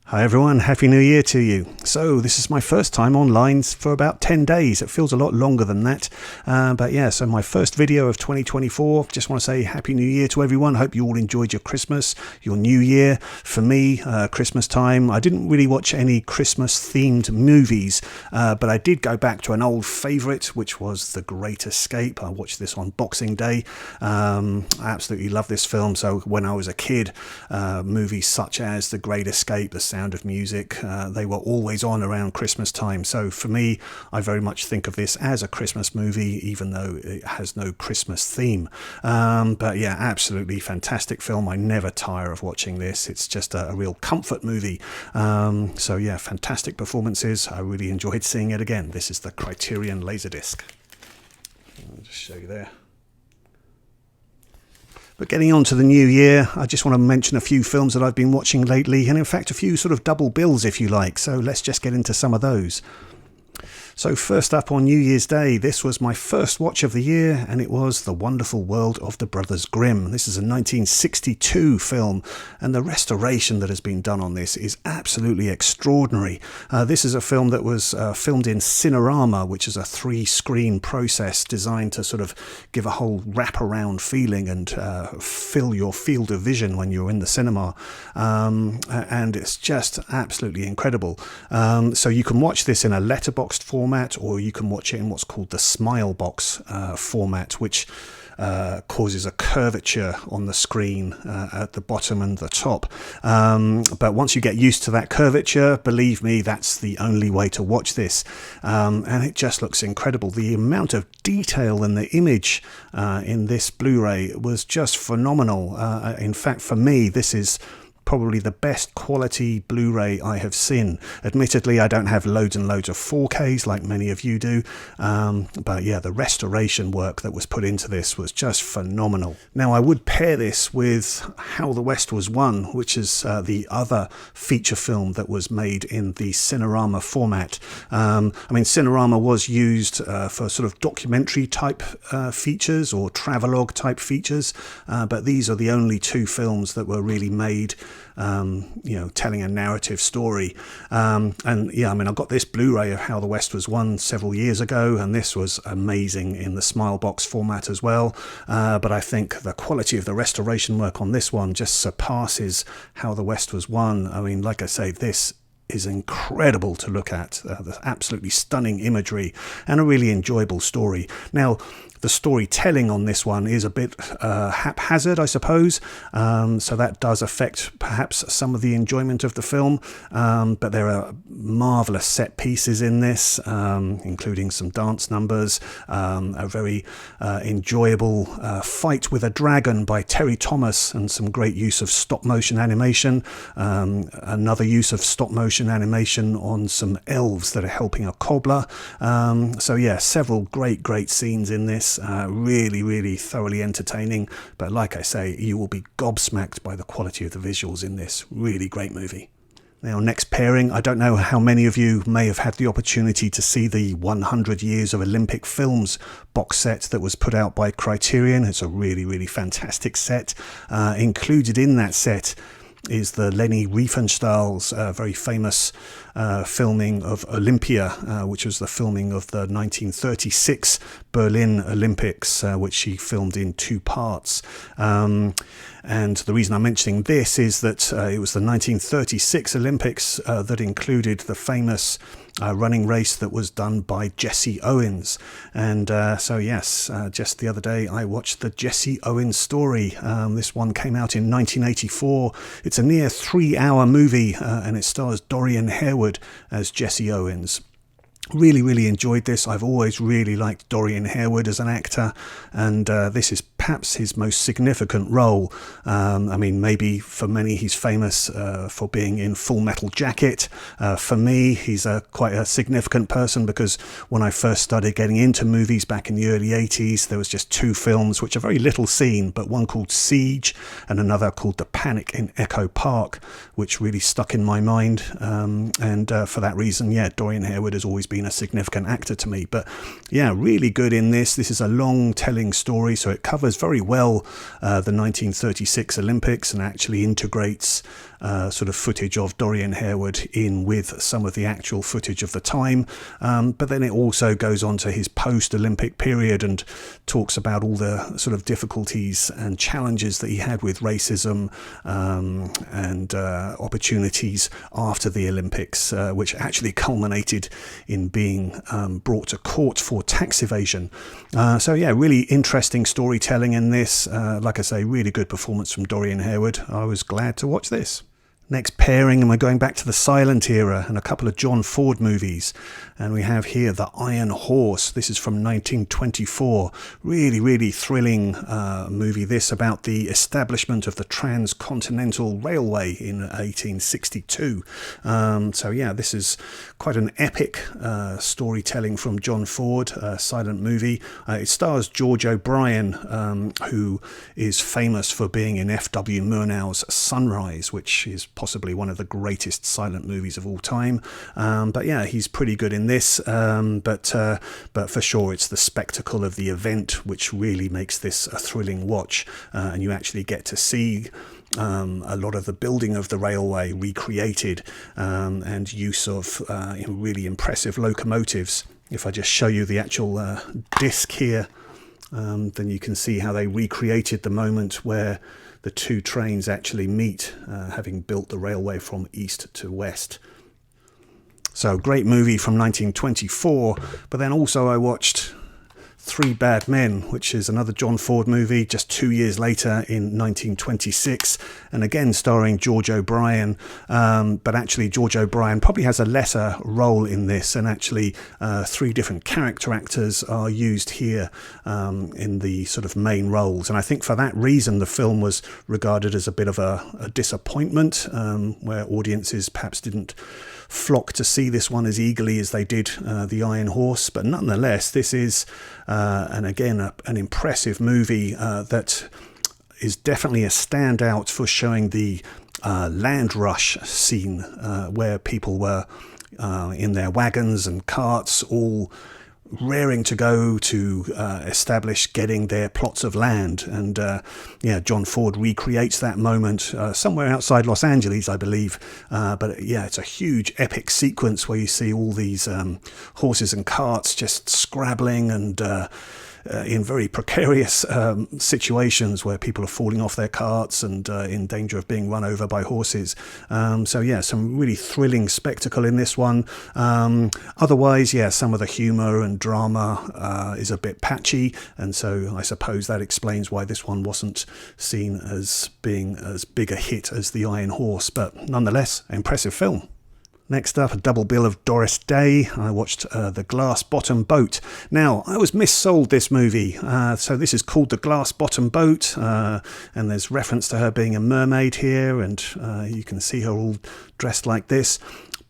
Hi everyone, Happy New Year to you. So this is my first time online for about 10 days. It feels a lot longer than that. But yeah, so my first video of 2024. Just want to say Happy New Year to everyone. Hope you all enjoyed your Christmas, your New Year. For me, Christmas time, I didn't really watch any Christmas themed movies, but I did go back to an old favourite, which was The Great Escape. I watched this on Boxing Day. I absolutely love this film. So when I was a kid, movies such as The Great Escape, The Sound of Music, they were always on around Christmas time. So for me, I very much think of this as a Christmas movie, even though it has no Christmas theme. But yeah, absolutely fantastic film. I never tire of watching this. It's just a real comfort movie. So yeah, fantastic performances. I really enjoyed seeing it again. This is the Criterion Laserdisc. I'll just show you there. But getting on to the new year, I just want to mention a few films that I've been watching lately, and in fact a few sort of double bills if you like, so let's just get into some of those. So first up on New Year's Day, this was my first watch of the year, and it was The Wonderful World of the Brothers Grimm. This is a 1962 film, and the restoration that has been done on this is absolutely extraordinary. This is a film that was filmed in Cinerama, which is a 3-screen process designed to sort of give a whole wraparound feeling and fill your field of vision when you're in the cinema. And it's just absolutely incredible. So you can watch this in a letterboxed format, or you can watch it in what's called the smile box format, which causes a curvature on the screen at the bottom and the top. But once you get used to that curvature, believe me, that's the only way to watch this. And it just looks incredible. The amount of detail in the image in this Blu-ray was just phenomenal. In fact, for me, this is probably the best quality Blu-ray I have seen. Admittedly, I don't have loads and loads of 4Ks like many of you do, but yeah, the restoration work that was put into this was just phenomenal. Now, I would pair this with How the West Was Won, which is the other feature film that was made in the Cinerama format. I mean, Cinerama was used for sort of documentary type features or travelogue type features, but these are the only two films that were really made telling a narrative story. And yeah, I mean, I got this Blu-ray of How the West Was Won several years ago, and this was amazing in the smile box format as well. But I think the quality of the restoration work on this one just surpasses How the West Was Won. I mean, like I say, this is incredible to look at. The absolutely stunning imagery and a really enjoyable story. Now, the storytelling on this one is a bit haphazard, I suppose, so that does affect perhaps some of the enjoyment of the film, but there are marvellous set pieces in this, including some dance numbers, a very enjoyable fight with a dragon by Terry Thomas, and some great use of stop motion animation, another use of stop motion animation on some elves that are helping a cobbler. So yeah, several great scenes in this. Really thoroughly entertaining, but like I say, you will be gobsmacked by the quality of the visuals in this. Really great movie. Now, next pairing, I don't know how many of you may have had the opportunity to see the 100 Years of Olympic Films box set that was put out by Criterion. It's a really fantastic set. Included in that set is the Leni Riefenstahl's very famous filming of Olympia, which was the filming of the 1936 Berlin Olympics, which she filmed in 2 parts. And the reason I'm mentioning this is that it was the 1936 Olympics that included the famous running race that was done by Jesse Owens. And so yes, just the other day I watched the Jesse Owens story. This one came out in 1984. It's a near 3-hour movie, and it stars Dorian Harewood as Jesse Owens. Really enjoyed this. I've always really liked Dorian Harewood as an actor, and this is perhaps his most significant role. I mean, maybe for many he's famous for being in Full Metal Jacket. For me, he's quite a significant person because when I first started getting into movies back in the early 80s, there was just 2 films which are very little seen, but one called Siege and another called The Panic in Echo Park, which really stuck in my mind. And for that reason, yeah, Dorian Harewood has always been a significant actor to me. But yeah, really good in this. This is a long telling story, so it covers very well the 1936 Olympics and actually integrates sort of footage of Dorian Harewood in with some of the actual footage of the time. But then it also goes on to his post-Olympic period and talks about all the sort of difficulties and challenges that he had with racism and opportunities after the Olympics, which actually culminated in being brought to court for tax evasion. So yeah, really interesting storytelling in this. Like I say, really good performance from Dorian Harewood. I was glad to watch this. Next pairing, and we're going back to the silent era and a couple of John Ford movies. And we have here The Iron Horse. This is from 1924. Really, really thrilling movie, this, about the establishment of the Transcontinental Railway in 1862. So yeah, this is quite an epic storytelling from John Ford, silent movie. It stars George O'Brien, who is famous for being in F.W. Murnau's Sunrise, which is possibly one of the greatest silent movies of all time. But yeah, he's pretty good in this. But for sure, it's the spectacle of the event which really makes this a thrilling watch. And you actually get to see a lot of the building of the railway recreated, and use of really impressive locomotives. If I just show you the actual disc here, then you can see how they recreated the moment where the two trains actually meet, having built the railway from east to west. So great movie from 1924. But then also I watched Three Bad Men, which is another John Ford movie, just 2 years later in 1926, and again starring George O'Brien. But actually George O'Brien probably has a lesser role in this, and actually three different character actors are used here in the sort of main roles. And I think for that reason the film was regarded as a bit of a disappointment, where audiences perhaps didn't flock to see this one as eagerly as they did The Iron Horse. But nonetheless, this is and again an impressive movie that is definitely a standout for showing the land rush scene, where people were in their wagons and carts, all raring to go to establish getting their plots of land. And yeah, John Ford recreates that moment somewhere outside Los Angeles, I believe. But yeah, it's a huge epic sequence where you see all these horses and carts just scrabbling and in very precarious situations where people are falling off their carts and in danger of being run over by horses. So yeah, some really thrilling spectacle in this one. Otherwise, yeah, some of the humour and drama is a bit patchy, and so I suppose that explains why this one wasn't seen as being as big a hit as The Iron Horse, but nonetheless, impressive film. Next up, a double bill of Doris Day. I watched The Glass Bottom Boat. Now, I was missold this movie. So this is called The Glass Bottom Boat, and there's reference to her being a mermaid here, and you can see her all dressed like this.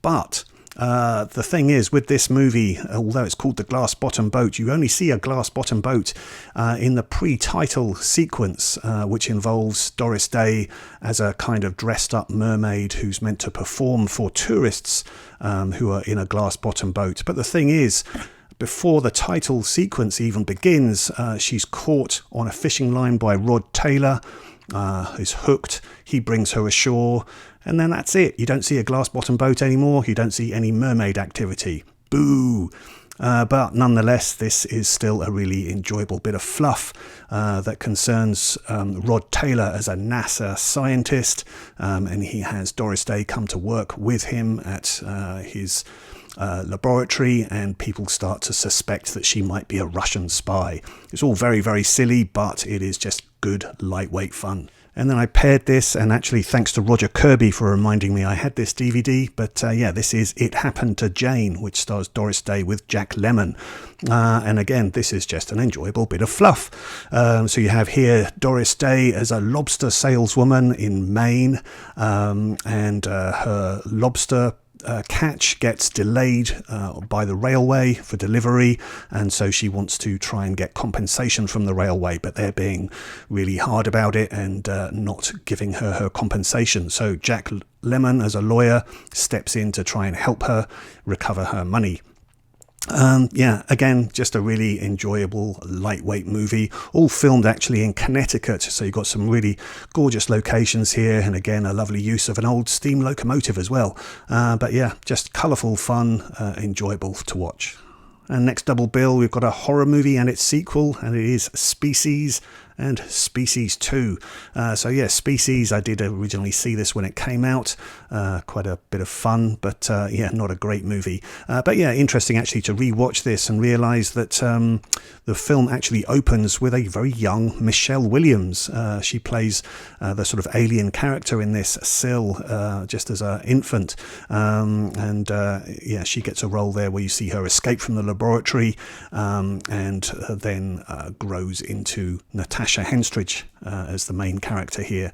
But the thing is, with this movie, although it's called The Glass Bottom Boat, you only see a glass bottom boat in the pre-title sequence, which involves Doris Day as a kind of dressed up mermaid who's meant to perform for tourists who are in a glass bottom boat. But the thing is, before the title sequence even begins, she's caught on a fishing line by Rod Taylor, who's hooked. He brings her ashore, and then that's it. You don't see a glass bottom boat anymore. You don't see any mermaid activity. Boo! But nonetheless, this is still a really enjoyable bit of fluff that concerns Rod Taylor as a NASA scientist, and he has Doris Day come to work with him at his laboratory, and people start to suspect that she might be a Russian spy. It's all very, very silly, but it is just good, lightweight fun. And then I paired this, and actually thanks to Roger Kirby for reminding me I had this DVD, but yeah, this is It Happened to Jane, which stars Doris Day with Jack Lemmon. And again, this is just an enjoyable bit of fluff. So you have here Doris Day as a lobster saleswoman in Maine, and her lobster catch gets delayed by the railway for delivery, and so she wants to try and get compensation from the railway, but they're being really hard about it and not giving her compensation. So Jack Lemmon, as a lawyer, steps in to try and help her recover her money. Yeah, again, just a really enjoyable, lightweight movie, all filmed actually in Connecticut. So you've got some really gorgeous locations here, and again, a lovely use of an old steam locomotive as well. But yeah, just colourful, fun, enjoyable to watch. And next double bill, we've got a horror movie and its sequel, and it is Species and Species 2. So yeah, Species, I did originally see this when it came out. Quite a bit of fun, but yeah, not a great movie. But yeah, interesting actually to rewatch this and realise that the film actually opens with a very young Michelle Williams. She plays the sort of alien character in this, Syl, just as an infant. And yeah, she gets a role there where you see her escape from the laboratory and then grows into Natasha Henstridge as the main character here.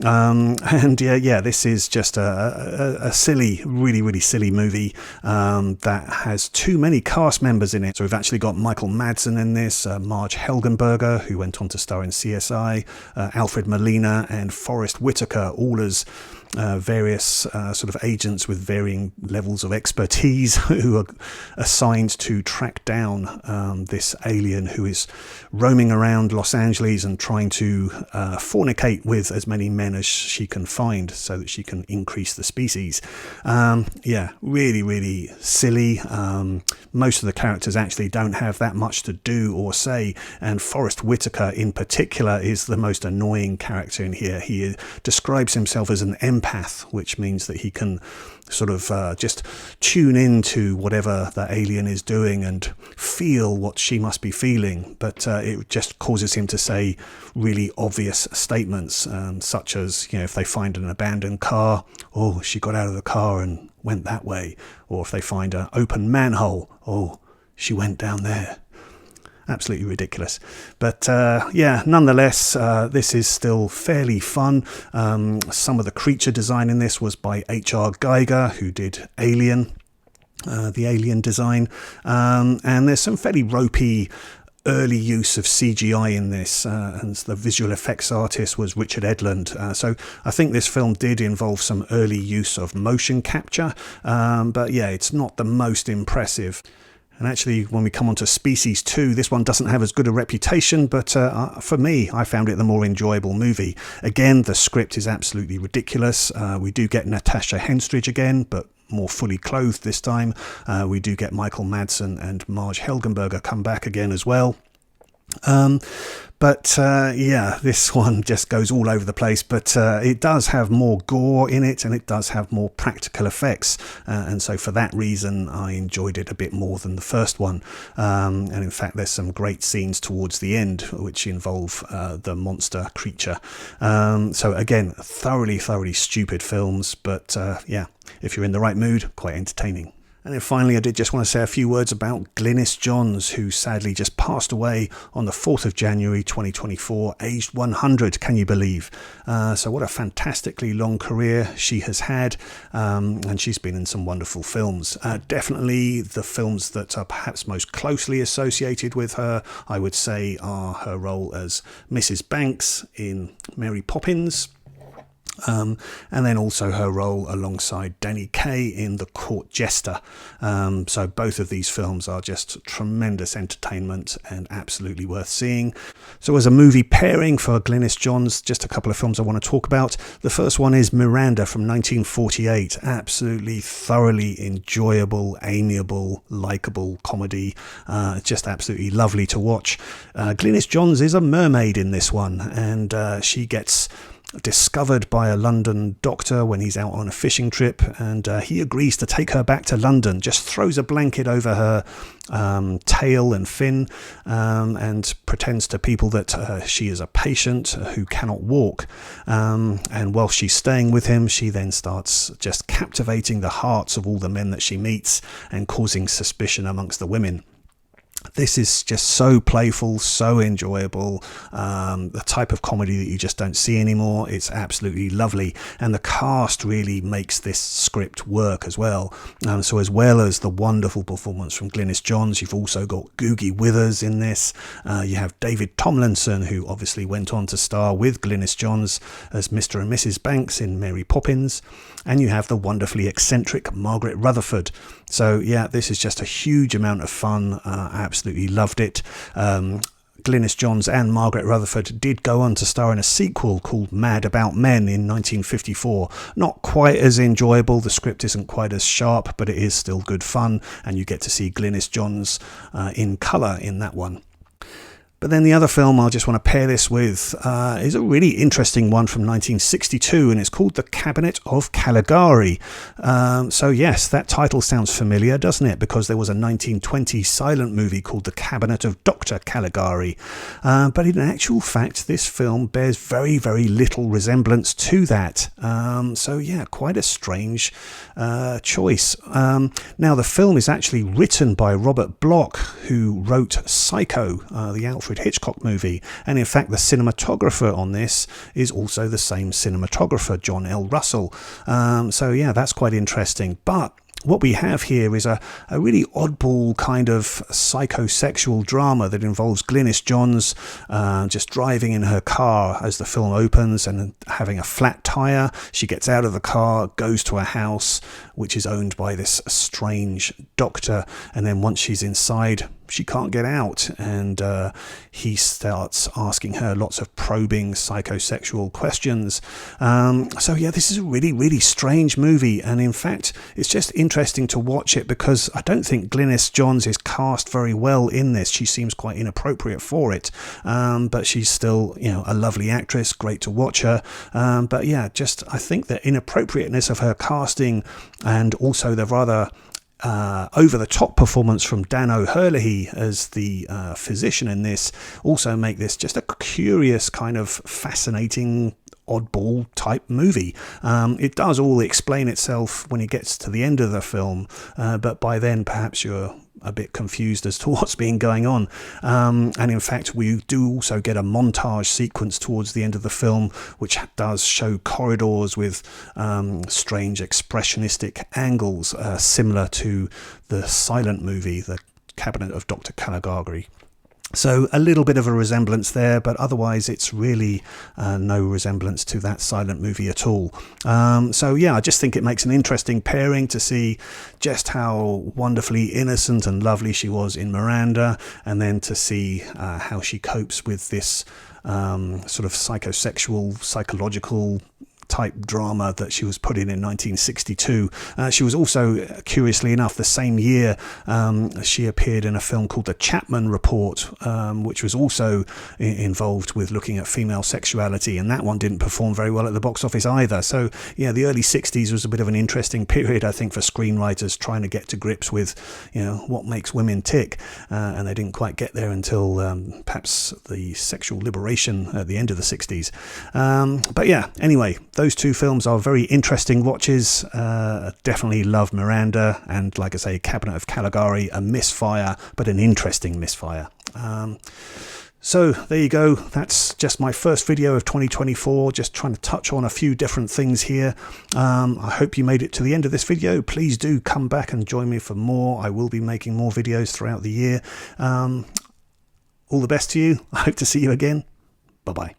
And yeah, this is just a silly, really silly movie that has too many cast members in it. So we've actually got Michael Madsen in this, Marge Helgenberger, who went on to star in CSI, Alfred Molina and Forrest Whitaker, all as various sort of agents with varying levels of expertise who are assigned to track down this alien who is roaming around Los Angeles and trying to fornicate with as many men as she can find so that she can increase the species. Yeah, really silly. Most of the characters actually don't have that much to do or say, and Forrest Whitaker in particular is the most annoying character in here. He describes himself as an empath, which means that he can sort of just tune into whatever the alien is doing and feel what she must be feeling, but it just causes him to say really obvious statements, such as, you know, if they find an abandoned car, oh, she got out of the car and went that way, or if they find an open manhole, oh, she went down there. Absolutely ridiculous. But yeah, nonetheless, this is still fairly fun. Some of the creature design in this was by H.R. Geiger, who did Alien, the Alien design. And there's some fairly ropey early use of CGI in this, and the visual effects artist was Richard Edlund. So I think this film did involve some early use of motion capture, but yeah, it's not the most impressive. And actually, when we come on to Species 2, this one doesn't have as good a reputation, but for me, I found it the more enjoyable movie. Again, the script is absolutely ridiculous. We do get Natasha Henstridge again, but more fully clothed this time. We do get Michael Madsen and Marge Helgenberger come back again as well. But yeah, this one just goes all over the place, but it does have more gore in it, and it does have more practical effects, and so for that reason I enjoyed it a bit more than the first one. And in fact, there's some great scenes towards the end which involve the monster creature. So again, thoroughly stupid films, but yeah, if you're in the right mood, quite entertaining. And then finally, I did just want to say a few words about Glynis Johns, who sadly just passed away on the 4th of January 2024, aged 100, can you believe? So what a fantastically long career she has had, and she's been in some wonderful films. Definitely the films that are perhaps most closely associated with her, I would say, are her role as Mrs. Banks in Mary Poppins, and then also her role alongside Danny Kaye in The Court Jester. So both of these films are just tremendous entertainment and absolutely worth seeing. So as a movie pairing for Glynis Johns, just a couple of films I want to talk about. The first one is Miranda from 1948. Absolutely thoroughly enjoyable, amiable, likeable comedy. Just absolutely lovely to watch. Glynis Johns is a mermaid in this one, and she gets discovered by a London doctor when he's out on a fishing trip, and he agrees to take her back to London, just throws a blanket over her tail and fin, and pretends to people that she is a patient who cannot walk, and while she's staying with him, she then starts just captivating the hearts of all the men that she meets and causing suspicion amongst the women. This is just so playful, so enjoyable, the type of comedy that you just don't see anymore. It's absolutely lovely, and the cast really makes this script work as well. So as well as the wonderful performance from Glynis Johns, you've also got Googie Withers in this. You have David Tomlinson, who obviously went on to star with Glynis Johns as Mr. and Mrs. Banks in Mary Poppins, and you have the wonderfully eccentric Margaret Rutherford. So yeah, this is just a huge amount of fun. Absolutely loved it. Glynis Johns and Margaret Rutherford did go on to star in a sequel called Mad About Men in 1954. Not quite as enjoyable, the script isn't quite as sharp, but it is still good fun, and you get to see Glynis Johns in colour in that one. But then the other film I just want to pair this with is a really interesting one from 1962, and it's called The Cabinet of Caligari. So yes, that title sounds familiar, doesn't it? Because there was a 1920 silent movie called The Cabinet of Dr. Caligari. But in actual fact, this film bears very, very little resemblance to that. So yeah, quite a strange choice. Now, the film is actually written by Robert Bloch, who wrote Psycho, the Alfred Hitchcock movie, and in fact the cinematographer on this is also the same cinematographer, John L. Russell. So yeah, that's quite interesting. But what we have here is a really oddball kind of psychosexual drama that involves Glynis Johns just driving in her car as the film opens and having a flat tire. She gets out of the car, goes to a house which is owned by this strange doctor, and then once she's inside, she can't get out, and he starts asking her lots of probing psychosexual questions. So yeah, this is a really, really strange movie, and in fact it's just interesting to watch it because I don't think Glynis Johns is cast very well in this. She seems quite inappropriate for it, but she's still, you know, a lovely actress, great to watch her. But yeah, just I think the inappropriateness of her casting and also the rather over-the-top performance from Dan O'Herlihy as the physician in this also make this just a curious, kind of fascinating, oddball type movie. It does all explain itself when it gets to the end of the film, but by then perhaps you're a bit confused as to what's been going on. And in fact, we do also get a montage sequence towards the end of the film, which does show corridors with strange expressionistic angles, similar to the silent movie, The Cabinet of Dr. Caligari. So a little bit of a resemblance there, but otherwise it's really no resemblance to that silent movie at all. So yeah, I just think it makes an interesting pairing to see just how wonderfully innocent and lovely she was in Miranda, and then to see how she copes with this sort of psychosexual, psychological type drama that she was put in 1962. She was also, curiously enough, the same year she appeared in a film called The Chapman Report, which was also involved with looking at female sexuality, and that one didn't perform very well at the box office either. So yeah, the early 60s was a bit of an interesting period, I think, for screenwriters trying to get to grips with, you know, what makes women tick, and they didn't quite get there until perhaps the sexual liberation at the end of the 60s. But yeah, anyway, those two films are very interesting watches. Definitely love Miranda, and like I say, Cabinet of Caligari, a misfire, but an interesting misfire. So there you go. That's just my first video of 2024, just trying to touch on a few different things here. I hope you made it to the end of this video. Please do come back and join me for more. I will be making more videos throughout the year. All the best to you. I hope to see you again. Bye-bye.